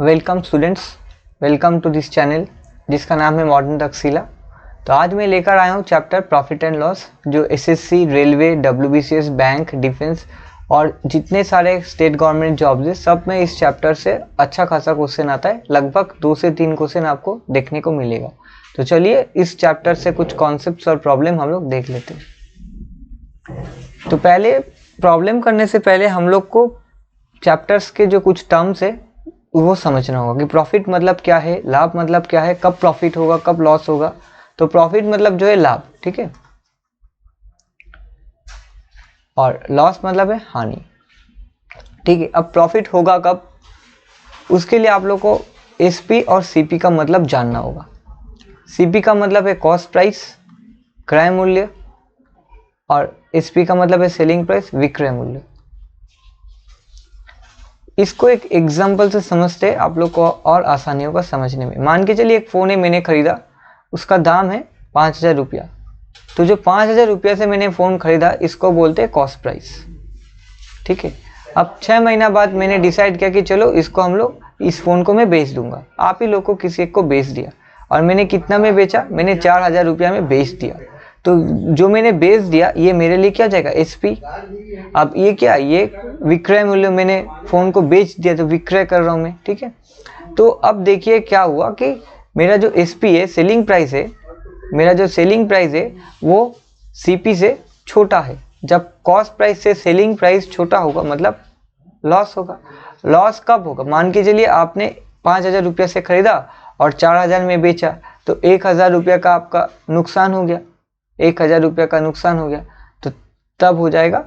Welcome students, welcome to this channel जिसका नाम है मॉडर्न तकसीला। तो आज मैं लेकर आया हूँ चैप्टर प्रॉफिट एंड लॉस, जो SSC, railway, WBCS, bank, defence और जितने सारे स्टेट गवर्नमेंट जॉब्स है सब में इस चैप्टर से अच्छा खासा क्वेश्चन आता है। लगभग 2 से 3 क्वेश्चन आपको देखने को मिलेगा। तो चलिए इस चैप्टर से कुछ कॉन्सेप्ट्स और प्रॉब्लम हम लोग देख लेते हैं। तो पहले प्रॉब्लम करने से पहले हम लोग को चैप्टर्स के जो कुछ टर्म्स है वो समझना होगा कि प्रॉफिट मतलब क्या है, लाभ मतलब क्या है, कब प्रॉफिट होगा, कब लॉस होगा। तो प्रॉफिट मतलब जो है लाभ, ठीक है, और लॉस मतलब है हानि, ठीक है। अब प्रॉफिट होगा कब, उसके लिए आप लोग को एसपी और सीपी का मतलब जानना होगा। सीपी का मतलब है कॉस्ट प्राइस, क्रय मूल्य, और एसपी का मतलब है सेलिंग प्राइस, विक्रय मूल्य। इसको एक एग्जाम्पल से समझते आप लोग को और आसानी होगा समझने में। मान के चलिए एक फ़ोन है, मैंने खरीदा, उसका दाम है 5,000 रुपया। तो जो 5,000 रुपया से मैंने फ़ोन खरीदा इसको बोलते हैं कॉस्ट प्राइस, ठीक है। अब 6 महीना बाद मैंने डिसाइड किया कि चलो इसको हम लोग, इस फ़ोन को मैं बेच दूंगा। आप ही लोग को किसी एक को बेच दिया, और मैंने कितना में बेचा, मैंने 4,000 रुपया में बेच दिया। तो जो मैंने बेच दिया ये मेरे लिए क्या जाएगा, एसपी। अब ये क्या, ये विक्रय मूल्य, मैंने फ़ोन को बेच दिया तो विक्रय कर रहा हूँ मैं, ठीक है। तो अब देखिए क्या हुआ कि मेरा जो एसपी है, सेलिंग प्राइस है, मेरा जो सेलिंग प्राइस है वो सीपी से छोटा है। जब कॉस्ट प्राइस से सेलिंग प्राइस छोटा होगा मतलब लॉस होगा। लॉस कब होगा, मान के चलिए आपने 5,000 रुपया से खरीदा और 4,000 में बेचा, तो 1,000 रुपया का आपका नुकसान हो गया, 1,000 रुपया का नुकसान हो गया, तो तब हो जाएगा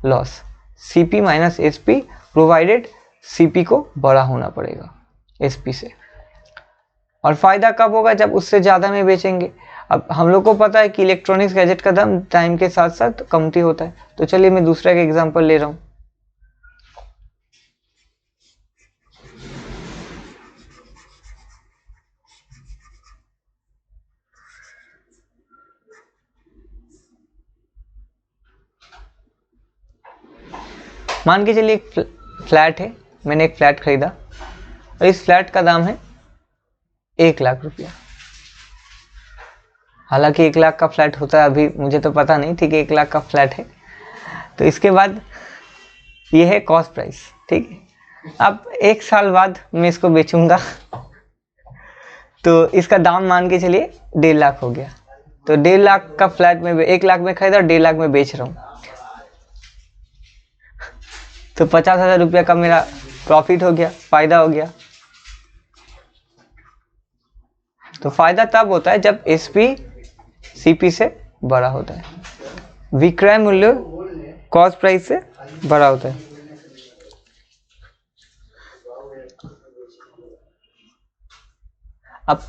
loss. CP minus SP, provided CP को बड़ा होना पड़ेगा एसपी से। और फायदा कब होगा, जब उससे ज़्यादा में बेचेंगे। अब हम लोग को पता है कि इलेक्ट्रॉनिक्स गैजेट का दाम टाइम के साथ साथ कमती होता है। तो चलिए मैं दूसरा का एग्जांपल ले रहा हूँ। मान के चलिए एक फ्लैट है, मैंने एक फ्लैट खरीदा और इस फ्लैट का दाम है 1,00,000 रुपया। हालांकि 1,00,000 का फ्लैट होता है अभी मुझे तो पता नहीं, ठीक है, 1,00,000 का फ्लैट है। तो इसके बाद ये है कॉस्ट प्राइस, ठीक है। अब 1 साल बाद मैं इसको बेचूंगा तो इसका दाम मान के चलिए 1,50,000 हो गया। तो 1,50,000 का फ्लैट में 1,00,000 में खरीदा और 1,50,000 में बेच रहा हूँ, तो 50,000 रुपया का मेरा प्रॉफिट हो गया, फायदा हो गया। तो फायदा तब होता है जब एसपी सीपी से बड़ा होता है, विक्रय मूल्य कॉस्ट प्राइस से बड़ा होता है। अब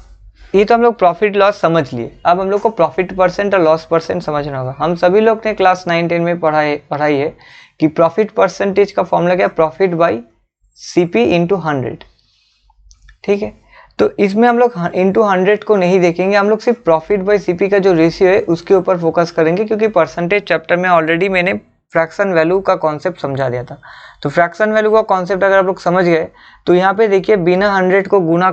ये तो हम लोग प्रॉफिट लॉस समझ लिए। अब हम लोग को प्रॉफिट परसेंट और लॉस परसेंट समझना होगा। हम सभी लोग ने क्लास 9-10 में पढ़ाई है कि प्रॉफिट परसेंटेज का फॉर्मूला क्या है, प्रॉफिट बाई सीपी इंटू 100, ठीक है। तो इसमें हम लोग इंटू 100 को नहीं देखेंगे, हम लोग सिर्फ प्रॉफिट बाई सीपी का जो रेशियो है उसके ऊपर फोकस करेंगे, क्योंकि परसेंटेज चैप्टर में ऑलरेडी मैंने फ्रैक्शन वैल्यू का कॉन्सेप्ट समझा दिया था। तो फ्रैक्शन वैल्यू का कॉन्सेप्ट अगर आप लोग समझ गए तो यहाँ पे देखिए बिना 100 को गुना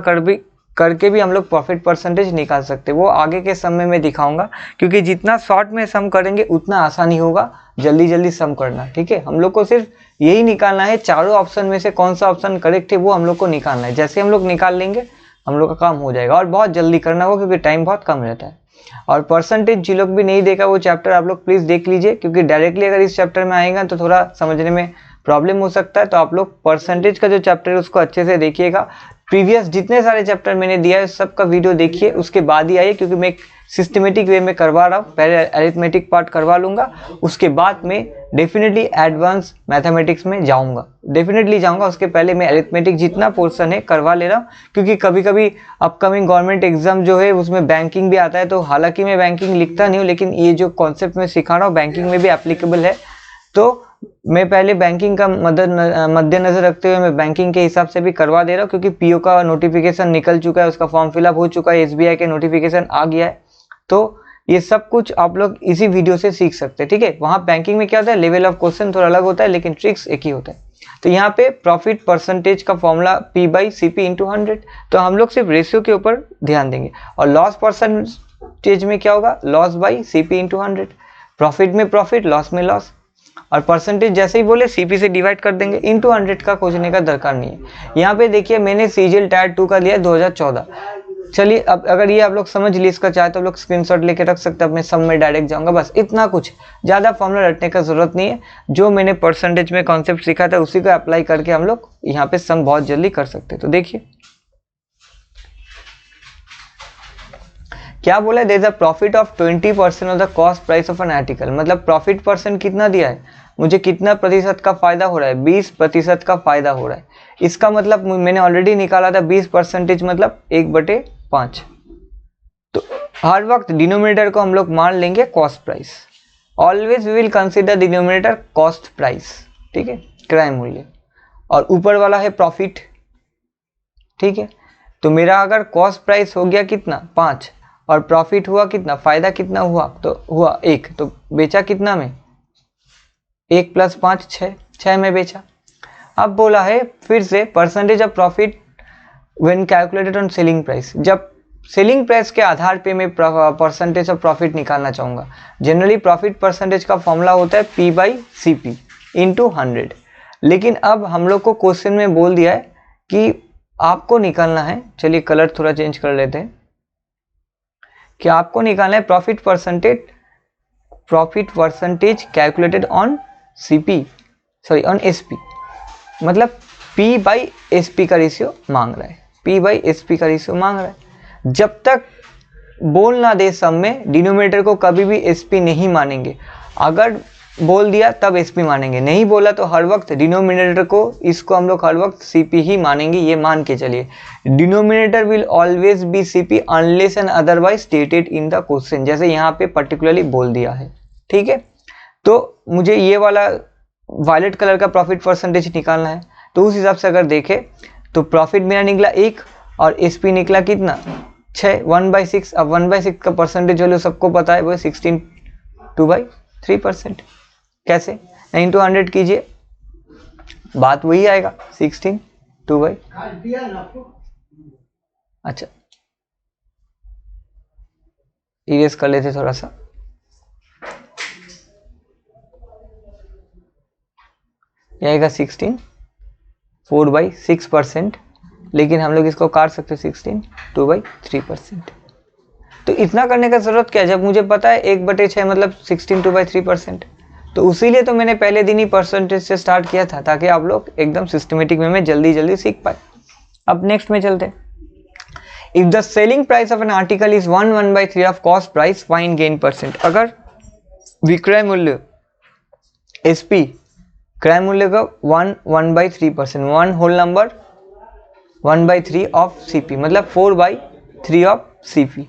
करके भी हम लोग प्रॉफिट परसेंटेज निकाल सकते हैं। वो आगे के समय में दिखाऊंगा, क्योंकि जितना शॉर्ट में सम करेंगे उतना आसानी होगा जल्दी जल्दी सम करना, ठीक है। हम लोग को सिर्फ यही निकालना है, चारों ऑप्शन में से कौन सा ऑप्शन करेक्ट है वो हम लोग को निकालना है। जैसे हम लोग निकाल लेंगे हम लोग का काम हो जाएगा, और बहुत जल्दी करना होगा क्योंकि टाइम बहुत कम रहता है। और परसेंटेज जी लोग भी नहीं देखा वो चैप्टर आप लोग प्लीज़ देख लीजिए, क्योंकि डायरेक्टली अगर इस चैप्टर में आएगा तो थोड़ा समझने में प्रॉब्लम हो सकता है। तो आप लोग परसेंटेज का जो चैप्टर है उसको अच्छे से देखिएगा। प्रीवियस जितने सारे चैप्टर मैंने दिया है सबका वीडियो देखिए, उसके बाद ही आइए, क्योंकि मैं एक सिस्टमेटिक वे में करवा रहा हूँ। पहले अरिथमेटिक पार्ट करवा लूँगा, उसके बाद में डेफिनेटली एडवांस मैथमेटिक्स में जाऊँगा, डेफिनेटली जाऊँगा। उसके पहले मैं अरिथमेटिक जितना पोर्शन है करवा ले रहा हूँ, क्योंकि कभी कभी अपकमिंग गवर्नमेंट एग्जाम जो है उसमें बैंकिंग भी आता है। तो हालांकि मैं बैंकिंग लिखता नहीं हूँ, लेकिन ये जो कॉन्सेप्ट मैं सिखा रहा हूँ बैंकिंग में भी एप्लीकेबल है। तो मैं पहले बैंकिंग का मद्देनजर रखते हुए मैं बैंकिंग के हिसाब से भी करवा दे रहा हूँ, क्योंकि पीओ का नोटिफिकेशन निकल चुका है, उसका फॉर्म फिलअप हो चुका है, एसबीआई के नोटिफिकेशन आ गया है। तो ये सब कुछ आप लोग इसी वीडियो से सीख सकते हैं, ठीक है। वहाँ बैंकिंग में क्या होता है, लेवल ऑफ क्वेश्चन थोड़ा अलग होता है, लेकिन ट्रिक्स एक ही होता है। तो यहाँ पे प्रॉफिट परसेंटेज का formula P by CP into 100, तो हम लोग सिर्फ रेशियो के ऊपर ध्यान देंगे। और लॉस परसेंटेज में क्या होगा, loss by CP into 100, profit में प्रॉफिट, लॉस में लॉस, और परसेंटेज जैसे ही बोले CP से डिवाइड कर देंगे, इंटू 100 का खोजने का दरकार नहीं है। यहाँ पे देखिए मैंने CGL टायर 2 का लिया 2014। चलिए अब अगर ये आप लोग समझ लिए इसका चाहे तो आप लोग स्क्रीनशॉट लेके रख सकते हैं, अपने सम में डायरेक्ट जाऊंगा, बस इतना कुछ, ज़्यादा फॉर्मूला रटने का जरूरत नहीं है। जो मैंने परसेंटेज में कॉन्सेप्ट सीखा था उसी को अप्लाई करके हम लोग यहाँ पे सम बहुत जल्दी कर सकते हैं। तो देखिए क्या बोला, there is a profit of 20% of the cost price of an article, मतलब प्रॉफिट परसेंट कितना दिया है, मुझे कितना प्रतिशत का फायदा हो रहा है, 20% का फायदा हो रहा है। इसका मतलब मैंने ऑलरेडी निकाला था 20% मतलब 1/5। तो हर वक्त डिनोमिनेटर को हम लोग मान लेंगे cost price, always we will consider denominator cost price, ठीक है, क्रय मूल्य, और ऊपर वाला है प्रॉफिट, ठीक है। तो मेरा अगर कॉस्ट प्राइस हो गया कितना 5 और प्रॉफिट हुआ कितना, फायदा कितना हुआ, तो हुआ 1, तो बेचा कितना में, 1 + 5 6 में बेचा। अब बोला है फिर से percentage of profit when calculated on selling price, जब सेलिंग प्राइस के आधार पे मैं परसेंटेज ऑफ प्रॉफिट निकालना चाहूँगा। जनरली प्रॉफिट परसेंटेज का फॉर्मूला होता है P बाई CP इंटू 100, लेकिन अब हम लोग को क्वेश्चन में बोल दिया है कि आपको निकालना है, चलिए कलर थोड़ा चेंज कर लेते हैं, कि आपको निकालना है profit percentage calculated on on SP, मतलब P बाई SP का रेशियो मांग रहा है, P बाई SP का रेशियो मांग रहा है। जब तक बोल ना दे सम में, डिनोमिनेटर को कभी भी SP नहीं मानेंगे, अगर बोल दिया तब SP मानेंगे, नहीं बोला तो हर वक्त डिनोमिनेटर को, इसको हम लोग हर वक्त CP ही मानेंगे, ये मान के चलिए। Denominator will always be CP unless and otherwise stated in the question, जैसे यहाँ पे पर्टिकुलरली बोल दिया है, ठीक है। तो मुझे ये वाला वायलेट कलर का प्रॉफिट परसेंटेज निकालना है, तो उस हिसाब से अगर देखें तो प्रॉफिट मेरा निकला 1 और SP निकला कितना 6, 1/6। अब 1/6 का परसेंटेज वैल्यू सबको पता है वो 16 2/3%। कैसे, 9 × 100 कीजिए, बात वही आएगा 16 2/, अच्छा इरेज कर लेते थोड़ा सा, ये आएगा 16 4/6%, लेकिन हम लोग इसको काट सकते 16 2/3%। तो इतना करने का जरूरत क्या है जब मुझे पता है 1/6 मतलब 16 2/3%। तो उसीलिए तो मैंने पहले दिन ही परसेंटेज से स्टार्ट किया था, ताकि आप लोग एकदम सिस्टमेटिक वे में जल्दी सीख पाए। अब नेक्स्ट में चलते हैं। If the selling price of an article is 1/3 of cost price, find gain percent. अगर विक्रय मूल्य SP क्रय मूल्य का 1/3%, 1 होल नंबर 1/3 ऑफ CP, मतलब 4/3 ऑफ CP,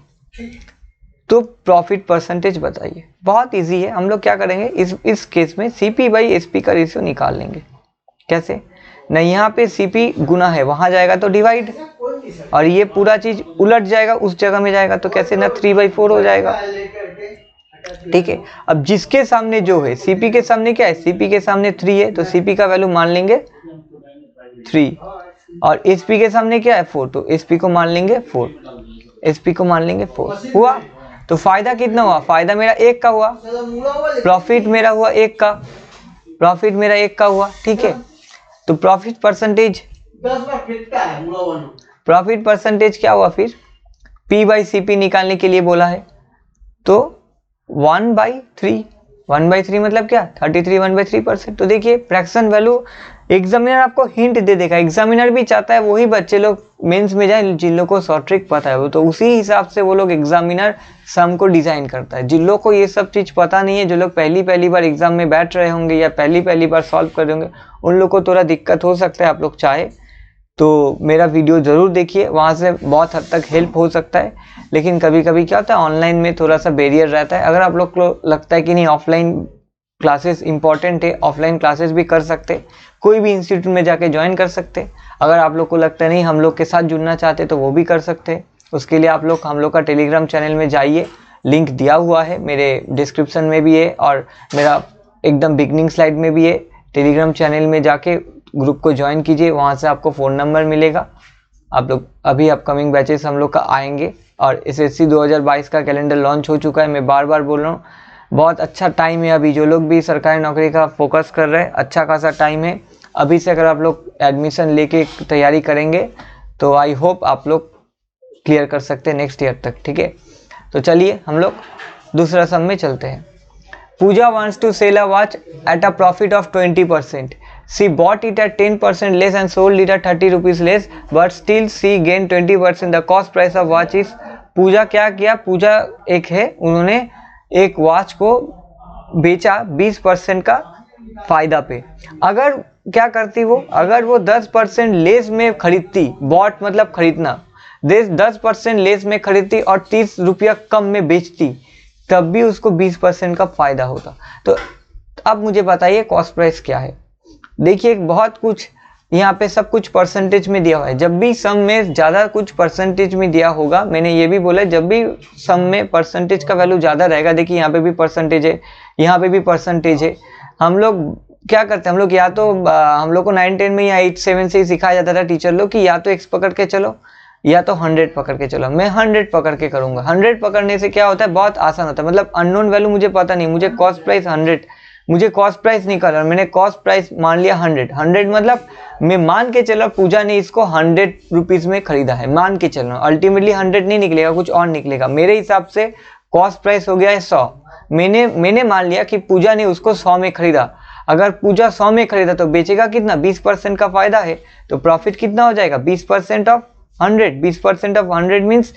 तो प्रॉफिट परसेंटेज बताइए। बहुत इजी है, हम लोग क्या करेंगे इस केस में CP बाई SP का रेशियो निकाल लेंगे। कैसे, न यहाँ पे CP गुना है, वहां जाएगा तो डिवाइड, और ये पूरा चीज उलट जाएगा, उस जगह में जाएगा तो कैसे, ना 3/4 हो जाएगा, ठीक है। अब जिसके सामने जो है, CP के सामने क्या है, CP के सामने 3 है, तो CP का वैल्यू मान लेंगे 3, और SP के सामने क्या है 4, तो SP को मान लेंगे 4, SP को मान लेंगे 4। हुआ, तो फायदा कितना हुआ, फायदा मेरा 1 का हुआ, प्रॉफिट मेरा हुआ 1 का, प्रॉफिट मेरा 1 का हुआ, ठीक है। तो प्रॉफिट परसेंटेज क्या हुआ फिर, P बाई CP निकालने के लिए बोला है, तो 1/3 मतलब क्या 33 1/3%। तो देखिए फ्रैक्शन वैल्यू एग्जामिनर आपको हिंट दे देगा, एग्जामिनर भी चाहता है वही बच्चे लोग मेंस में जाए जिन लोगों को शॉर्ट ट्रिक पता है, वो तो उसी हिसाब से वो लोग एग्जामिनर सम को डिजाइन करता है। जिन लोग को ये सब चीज पता नहीं है, जो लोग पहली बार एग्जाम में बैठ रहे होंगे या पहली बार सॉल्व कर रहे होंगे, उन लोग को थोड़ा दिक्कत हो सकता है। आप लोग चाहे तो मेरा वीडियो जरूर देखिए, वहाँ से बहुत हद तक हेल्प हो सकता है। लेकिन कभी कभी क्या होता है, ऑनलाइन में थोड़ा सा बैरियर रहता है। अगर आप लोग को लगता है कि नहीं ऑफलाइन क्लासेस इंपॉर्टेंट है, ऑफलाइन क्लासेस भी कर सकते, कोई भी इंस्टीट्यूट में जाके ज्वाइन कर सकते। अगर आप लोग को लगता है नहीं हम लोग के साथ जुड़ना चाहते तो वो भी कर सकते। उसके लिए आप लोग हम लोग का टेलीग्राम चैनल में जाइए, लिंक दिया हुआ है मेरे डिस्क्रिप्शन में भी है और मेरा एकदम बिगनिंग स्लाइड में भी है। टेलीग्राम चैनल में जाके ग्रुप को ज्वाइन कीजिए, वहाँ से आपको फ़ोन नंबर मिलेगा। आप लोग अभी अपकमिंग बैचेस हम लोग का आएंगे और SSC 2022 का कैलेंडर लॉन्च हो चुका है। मैं बार बार बोल रहा हूँ, बहुत अच्छा टाइम है अभी। जो लोग भी सरकारी नौकरी का फोकस कर रहे हैं, अच्छा खासा टाइम है अभी से। अगर आप लोग एडमिशन लेके तैयारी करेंगे तो आई होप आप लोग क्लियर कर सकते हैं नेक्स्ट ईयर तक, ठीक है। तो चलिए हम लोग दूसरा सम में चलते हैं। पूजा wants to sell a watch at a profit of 20%. She bought it at 10% less and sold it at 30 rupees less, but still she gained 20%. The cost price of watch is। पूजा क्या किया, पूजा एक है, उन्होंने एक वॉच को बेचा 20% का फायदा पे। अगर क्या करती वो, अगर वो 10% लेस में खरीदती, बॉट मतलब खरीदना, 10% लेस में खरीदती और 30 रुपया कम में बेचती, तब भी उसको 20% का फायदा होता। तो अब मुझे बताइए कॉस्ट प्राइस क्या है। देखिए बहुत कुछ यहाँ पे सब कुछ परसेंटेज में दिया हुआ है। जब भी सम में ज़्यादा कुछ परसेंटेज में दिया होगा, मैंने ये भी बोला जब भी सम में परसेंटेज का वैल्यू ज़्यादा रहेगा, देखिए यहाँ पे भी परसेंटेज है, यहाँ पे भी परसेंटेज है। हम लोग क्या करते हैं, हम लोग या तो हम लोग को 9-10 में या 8-7 से ही सिखाया जाता था टीचर लोग कि या तो x पकड़ के चलो या तो 100 पकड़ के चलो। मैं 100 पकड़ के करूंगा। 100 पकड़ने से क्या होता है, बहुत आसान होता है। मतलब अननोन वैल्यू मुझे पता नहीं, मुझे कॉस्ट प्राइस 100, मुझे कॉस्ट प्राइस निकाला, मैंने कॉस्ट प्राइस मान लिया 100 मतलब मैं मान के चला पूजा ने इसको 100 रुपीज में खरीदा है, मान के चल रहा हूँ। अल्टीमेटली 100 नहीं निकलेगा, कुछ और निकलेगा। मेरे हिसाब से कॉस्ट प्राइस हो गया है 100। मैंने मान लिया कि पूजा ने उसको 100 में खरीदा। अगर पूजा 100 में खरीदा तो बेचेगा कितना, 20% का फायदा है, तो प्रॉफिट कितना हो जाएगा, 20% ऑफ 100। 20% of 100 means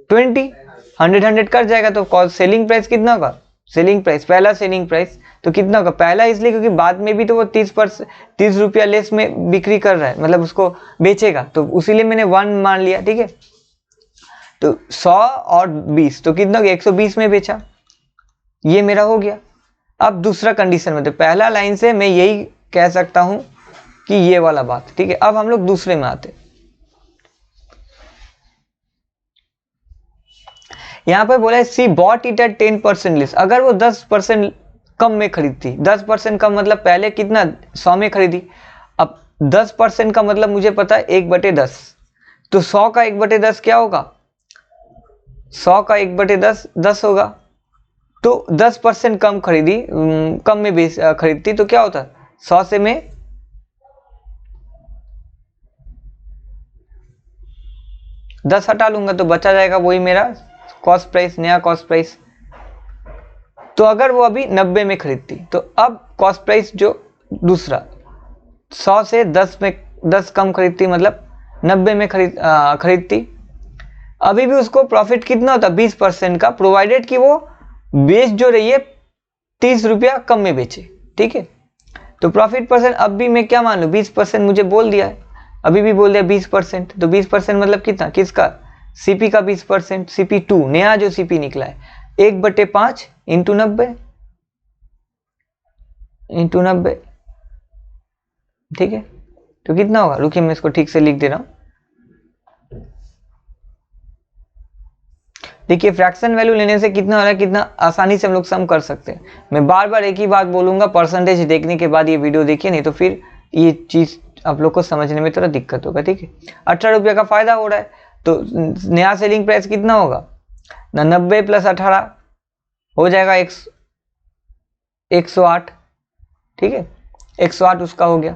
20। 100 कर जाएगा तो सेलिंग प्राइस कितना होगा, सेलिंग प्राइस, पहला सेलिंग प्राइस तो कितना होगा, पहला इसलिए क्योंकि बाद में भी तो वो 30 रुपया लेस में बिक्री कर रहा है, मतलब उसको बेचेगा, तो उसीलिए मैंने 1 मान लिया, ठीक है। तो 100 और 20 तो कितना हो गया, 120 में बेचा, ये मेरा हो गया। अब दूसरा कंडीशन में, तो पहला लाइन से मैं यही कह सकता हूं कि ये वाला बात, ठीक है। अब हम लोग दूसरे में आते, यहां पर बोला है सी बॉट इट एट 10% लेस। अगर वो 10% कम में खरीदती, 10% कम मतलब पहले कितना 100 में खरीदी, अब 10% का मतलब मुझे पता है 1/10, तो 100 का 1/10 क्या होगा, 100 का 1/10 10 होगा। तो 10% कम खरीदी, कम में खरीदती तो क्या होता, 100 से मैं 10 हटा लूंगा तो बचा जाएगा वही मेरा कॉस्ट प्राइस, नया कॉस्ट प्राइस। तो अगर वो अभी 90 में खरीदती, तो अब कॉस्ट प्राइस जो दूसरा 100 से 10 कम खरीदती, मतलब 90 में खरीदती, अभी भी उसको प्रॉफिट कितना होता, 20% का, प्रोवाइडेड कि वो बेच जो रही है 30 रुपया कम में बेचे, ठीक है। तो प्रॉफिट परसेंट अब भी मैं क्या मान लूं, 20% मुझे बोल दिया है, अभी भी बोल दिया 20%, तो 20% मतलब कितना, किसका, सीपी का 20%, CP2 नया जो सीपी निकला है, 1/5 इंटू 90, ठीक है। तो कितना होगा, रुकिए मैं इसको ठीक से लिख दे रहा हूं। देखिए फ्रैक्शन वैल्यू लेने से कितना हो रहा है, कितना आसानी से हम लोग सम कर सकते हैं। मैं बार बार एक ही बात बोलूंगा, परसेंटेज देखने के बाद ये वीडियो देखिए, नहीं तो फिर ये चीज आप लोग को समझने में थोड़ा दिक्कत होगा, ठीक है। 18 रुपये का फायदा हो रहा है, तो नया सेलिंग प्राइस कितना होगा, 90 + 18 हो जाएगा 108, ठीक है, 108 उसका हो गया।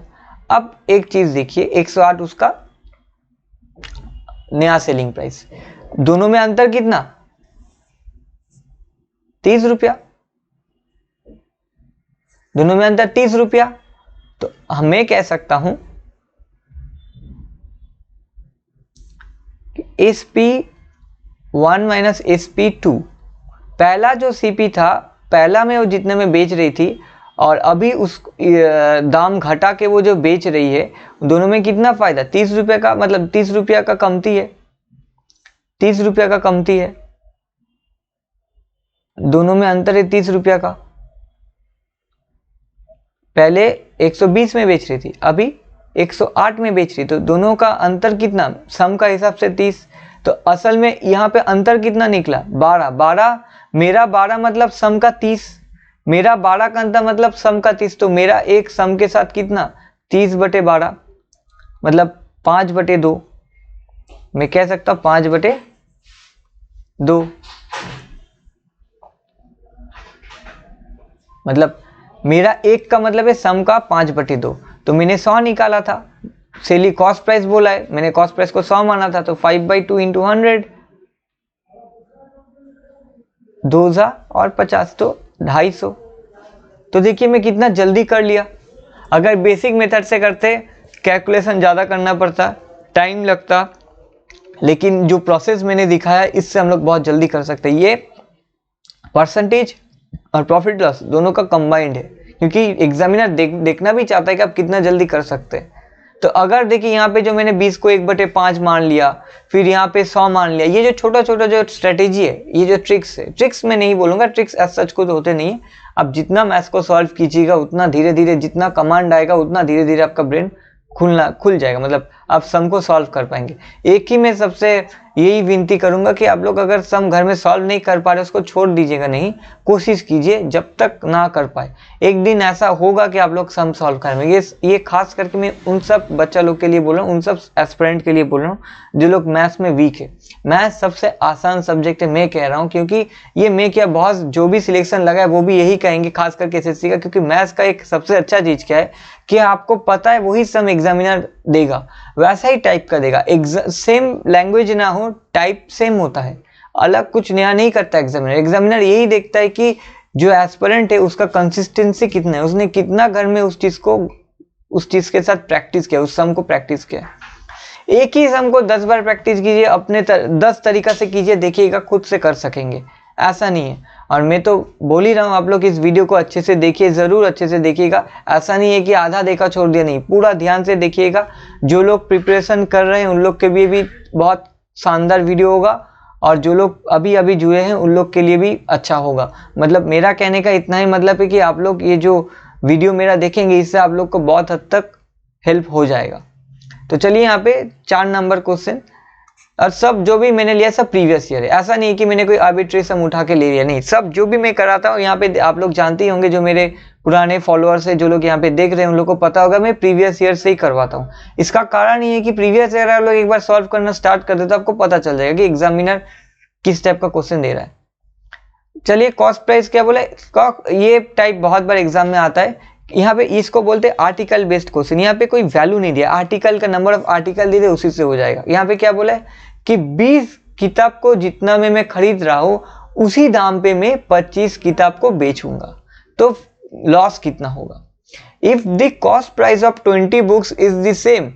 अब एक चीज देखिए, 108 उसका नया सेलिंग प्राइस, दोनों में अंतर कितना, 30 रुपया, दोनों में अंतर 30 रुपया। तो मैं कह सकता हूं कि SP1 - SP2, पहला जो CP था, पहला में वो जितने में बेच रही थी और अभी उस दाम घटा के वो जो बेच रही है, दोनों में कितना फायदा, 30 रुपये का, मतलब 30 रुपया का कमती है, 30 रुपया का कमती है, दोनों में अंतर है 30 रुपया का। पहले 120 में बेच रही थी, अभी 108 में बेच रही, तो दोनों का अंतर कितना, सम का हिसाब से 30। तो असल में यहाँ पे अंतर कितना निकला, 12, मेरा 12 मतलब सम का 30, मेरा 12 का अंतर मतलब सम का 30, तो मेरा एक सम के साथ कितना 30/12 मतलब 5/2, मैं कह सकता हूँ 5/2, मतलब मेरा एक का मतलब है सम का 5/2, तो मैंने 100 निकाला था, सेली कॉस्ट प्राइस बोला है, मैंने कॉस्ट प्राइस को 100 माना था, तो 5/2 इंटू 100, 2000 और 50 तो 250। तो देखिए मैं कितना जल्दी कर लिया। अगर बेसिक मेथड से करते कैलकुलेशन ज़्यादा करना पड़ता, टाइम लगता, लेकिन जो प्रोसेस मैंने दिखाया इससे हम लोग बहुत जल्दी कर सकते हैं। ये परसेंटेज और प्रॉफिट लॉस दोनों का कंबाइंड है, क्योंकि एग्जामिनर देखना भी चाहता है कि आप कितना जल्दी कर सकते हैं। तो अगर देखिए यहाँ पे जो मैंने 20 को 1/5 मान लिया, फिर यहाँ पे 100 मान लिया, ये जो छोटा छोटा जो स्ट्रेटेजी है, ये जो ट्रिक्स है, ट्रिक्स मैं नहीं बोलूंगा, ट्रिक्स एज सच को तो होते नहीं है। आप जितना मैथ्स को सॉल्व कीजिएगा उतना धीरे धीरे, जितना कमांड आएगा उतना धीरे धीरे आपका ब्रेन खुल जाएगा, मतलब आप सम को सॉल्व कर पाएंगे। एक ही मैं सबसे यही विनती करूंगा कि आप लोग अगर सम घर में सॉल्व नहीं कर पा रहे उसको छोड़ दीजिएगा नहीं, कोशिश कीजिए जब तक ना कर पाए। एक दिन ऐसा होगा कि आप लोग सम सॉल्व करेंगे। ये खास करके मैं उन सब बच्चा लोग के लिए बोल रहा हूँ, उन सब एस्पिरेंट के लिए बोल रहा हूँ जो लोग मैथ्स में वीक है। मैथ्स सबसे आसान सब्जेक्ट है, मैं कह रहा हूँ, क्योंकि ये मैं क्या बहुत जो भी सिलेक्शन लगा है वो भी यही कहेंगे, खास करके एसएससी का, क्योंकि मैथ्स का एक सबसे अच्छा चीज क्या है कि आपको पता है वही सम एग्जामिनर देगा, वैसा ही टाइप का देगा। सेम लैंग्वेज ना हो, टाइप सेम होता है, अलग कुछ नया नहीं करता एग्जामिनर। एग्जामिनर यही देखता है कि जो एस्पिरेंट है उसका कंसिस्टेंसी कितना है, उसने कितना घर में उस चीज के साथ प्रैक्टिस किया, उस सम को प्रैक्टिस किया। एक ही सम को 10 बार प्रैक्टिस कीजिए, अपने 10 तरीका से कीजिए, देखिएगा खुद से कर सकेंगे, ऐसा नहीं है। और मैं तो बोल ही रहा हूँ, आप लोग इस वीडियो को अच्छे से देखिए, जरूर अच्छे से देखिएगा। ऐसा नहीं है कि आधा देखा छोड़ दिया, नहीं, पूरा ध्यान से देखिएगा। जो लोग प्रिपरेशन कर रहे हैं उन लोग के लिए भी बहुत शानदार वीडियो होगा, और जो लोग अभी अभी जुड़े हैं उन लोग के लिए भी अच्छा होगा। मतलब मेरा कहने का इतना ही मतलब है कि आप लोग ये जो वीडियो मेरा देखेंगे इससे आप लोग को बहुत हद तक हेल्प हो जाएगा। तो चलिए यहाँ पे 4 नंबर क्वेश्चन, और सब जो भी मैंने लिया सब प्रीवियस ईयर है, ऐसा नहीं कि मैंने कोई आर्बिट्रेरी सम उठा के ले लिया, नहीं, सब जो भी मैं कराता हूँ यहाँ पे आप लोग जानते ही होंगे, जो मेरे पुराने फॉलोअर्स है, जो लोग यहाँ पे देख रहे हैं उन लोग को पता होगा मैं प्रीवियस ईयर से ही करवाता हूँ। इसका कारण ये है कि प्रीवियस ईयर आप लोग एक बार सॉल्व करना स्टार्ट कर दे तो आपको पता चल जाएगा कि एग्जामिनर किस टाइप का क्वेश्चन दे रहा है। चलिए कॉस्ट प्राइस क्या बोला, ये टाइप बहुत बार एग्जाम में आता है। यहाँ पे इसको बोलते हैं आर्टिकल बेस्ड क्वेश्चन। यहाँ पे कोई वैल्यू नहीं दिया, आर्टिकल का नंबर ऑफ आर्टिकल दे दे उसी से हो जाएगा। यहाँ पे क्या बोला है कि 20 किताब को जितना में मैं खरीद रहा हूं उसी दाम पे मैं 25 किताब को बेचूंगा, तो लॉस कितना होगा। If the cost price of 20 books is the same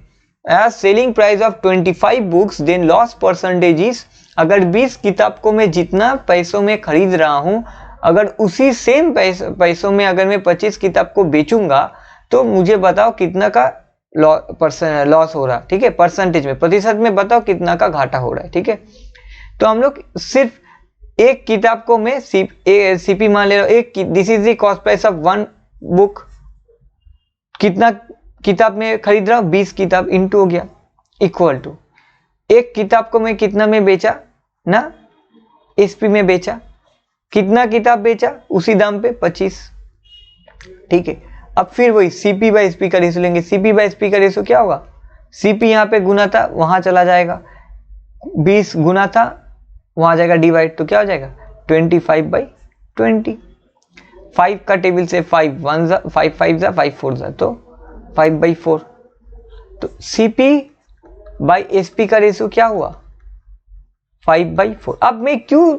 as selling price of 25 books then loss percentage is, अगर 20 किताब को मैं जितना पैसों में खरीद रहा हूं अगर उसी सेम पैसों में अगर मैं 25 किताब को बेचूंगा तो मुझे बताओ कितना का लॉस हो रहा है। ठीक है, परसेंटेज में, प्रतिशत में बताओ कितना का घाटा हो रहा है। ठीक है, तो हम लोग सिर्फ एक किताब को मैं सीपी मान ले रहा हूं, एक this is the cost price of 1 book, कितना किताब में खरीद रहा हूं 20 किताब, इंटू हो गया, इक्वल टू एक किताब को मैं कितना में बेचा ना, एसपी में बेचा, कितना किताब बेचा उसी दाम पे 25। ठीक है, अब फिर वही सीपी बाय एसपी का रेशो लेंगे। सीपी बाय एसपी का रेशो क्या होगा, सीपी यहाँ पे गुना था वहां चला जाएगा, 20 गुना था वहां जाएगा डिवाइड, तो क्या हो जाएगा 25/20। 5 का टेबल से 5 1 जा 5 5 जा 5 4 जा, तो 5/4। तो सीपी बाय एसपी का रेशो क्या हुआ 5/4। अब मैं क्यों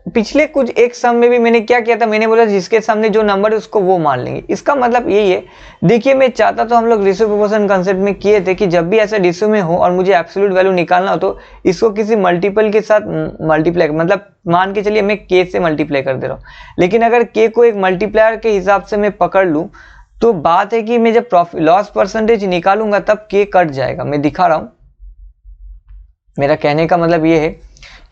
पिछले कुछ एक सम में भी मैंने क्या किया था, मैंने बोला जिसके सामने जो नंबर है उसको वो मान लेंगे। इसका मतलब यही है, देखिए मैं चाहता तो हम लोग रेशियो प्रोपोर्शन कंसेप्ट में किए थे कि जब भी ऐसा रेशियो में हो और मुझे एब्सोल्यूट वैल्यू निकालना हो तो इसको किसी मल्टीपल के साथ मल्टीप्लाई, मतलब मान के चलिए मैं के से मल्टीप्लाई कर दे रहा हूँ, लेकिन अगर के को एक मल्टीप्लायर के हिसाब से मैं पकड़ लूँ तो बात है कि मैं जब प्रॉफिट लॉस परसेंटेज निकालूंगा तब के कट जाएगा। मैं दिखा रहा हूं, मेरा कहने का मतलब ये है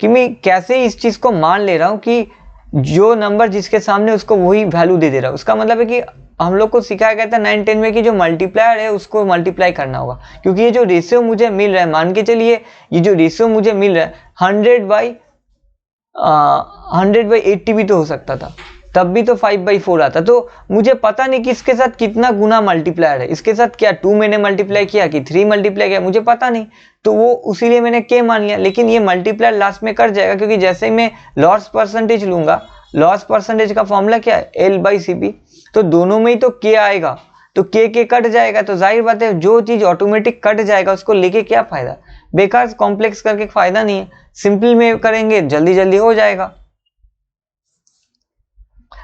कि मैं कैसे इस चीज को मान ले रहा हूं कि जो नंबर जिसके सामने उसको वही वैल्यू दे रहा हूं। उसका मतलब है कि हम लोग को सिखाया गया था 9 10 में कि जो मल्टीप्लायर है उसको मल्टीप्लाई करना होगा, क्योंकि ये जो रेशियो मुझे मिल रहा है, मान के चलिए ये जो रेशियो मुझे मिल रहा है 100/80 भी तो हो सकता था, तब भी तो 5/4 आता। तो मुझे पता नहीं कि इसके साथ कितना गुना मल्टीप्लायर है, इसके साथ क्या 2 मैंने मल्टीप्लाई किया कि 3 मल्टीप्लाई किया, मुझे पता नहीं, तो वो उसीलिए मैंने के मान लिया। लेकिन ये मल्टीप्लायर लास्ट में कर जाएगा, क्योंकि जैसे ही मैं लॉस परसेंटेज लूंगा, लॉस परसेंटेज का फॉर्मूला क्या है, L/CP, तो दोनों में ही तो के आएगा, तो के कट जाएगा, तो जाहिर बात है जो चीज ऑटोमेटिक कट जाएगा उसको लेके क्या फायदा, बेकार कॉम्प्लेक्स करके फायदा नहीं है, सिंपल में करेंगे जल्दी जल्दी हो जाएगा।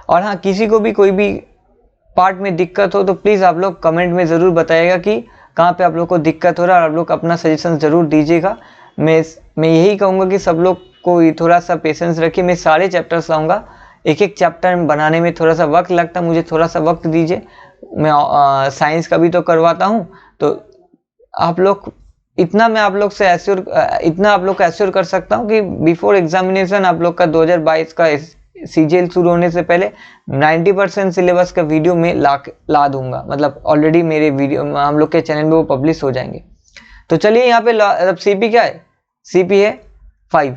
और हाँ, किसी को भी कोई भी पार्ट में दिक्कत हो तो प्लीज आप लोग कमेंट में जरूर बताइएगा कि कहाँ पे आप लोग को दिक्कत हो रहा है, और आप लोग अपना सजेशन जरूर दीजिएगा। मैं यही कहूँगा कि सब लोग को थोड़ा सा पेशेंस रखिए, मैं सारे चैप्टर्स लाऊंगा, एक एक चैप्टर बनाने में थोड़ा सा वक्त लगता है, मुझे थोड़ा सा वक्त दीजिए। मैं साइंस का भी तो करवाता हूँ, तो आप लोग इतना मैं आप लोग से इतना आप लोग को एश्योर कर सकता हूँ कि बिफोर एग्जामिनेशन आप लोग का 2022 का CGL शुरू होने से पहले 90% सिलेबस का वीडियो में ला दूंगा, मतलब ऑलरेडी मेरे वीडियो हम लोग के चैनल में वो पब्लिश हो जाएंगे। तो चलिए यहाँ पे अब CP क्या है, CP है 5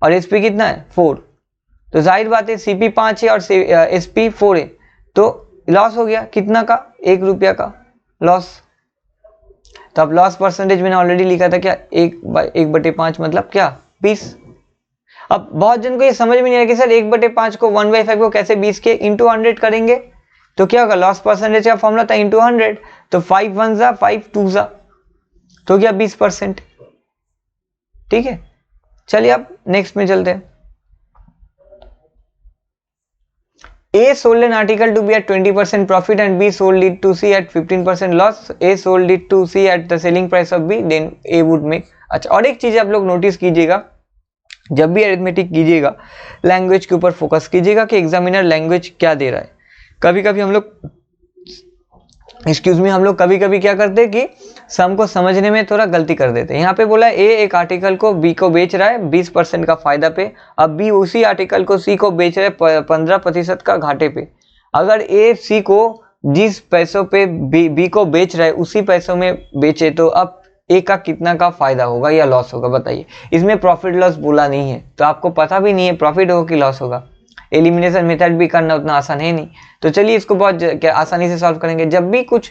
और SP कितना है 4, तो जाहिर बात है CP 5 है और SP 4 है, तो लॉस हो गया कितना का, 1 रुपया का लॉस। तो अब लॉस परसेंटेज मैंने ऑलरेडी लिखा था क्या, 1/5 मतलब क्या 20। अब बहुत जन को ये समझ में नहीं आया कि सर 1/5 को 1/5 को कैसे 20 के इंटू 100 करेंगे, तो क्या होगा, लॉस परसेंटेज का फॉर्मूला था इंटू 100, तो 5 1 जा 5 2 जा, तो क्या 20%। ठीक है, चलिए अब नेक्स्ट में चलते हैं। A sold an article to B at 20% profit and B sold it to C at 15% loss. A sold it to C at the selling price of B, then A would make। अच्छा, और एक चीज आप लोग notice कीजिएगा, जब भी arithmetic कीजिएगा लैंग्वेज के ऊपर फोकस कीजिएगा कि एग्जामिनर लैंग्वेज क्या दे रहा है। कभी कभी हम लोग हम लोग कभी कभी क्या करते हैं कि सम को समझने में थोड़ा गलती कर देते हैं। यहाँ पे बोला ए एक आर्टिकल को बी को बेच रहा है 20% का फायदा पे, अब बी उसी आर्टिकल को सी को बेच रहा है 15% का घाटे पे। अगर ए सी को जिस पैसों पे बी को बेच रहा है उसी पैसों में बेचे, तो अब ए का कितना का फायदा होगा या लॉस होगा बताइए। इसमें प्रॉफिट लॉस बोला नहीं है, तो आपको पता भी नहीं है प्रॉफिट होगा कि लॉस होगा। एलिमिनेशन मेथड भी करना उतना आसान है नहीं, तो चलिए इसको बहुत आसानी से सॉल्व करेंगे। जब भी कुछ,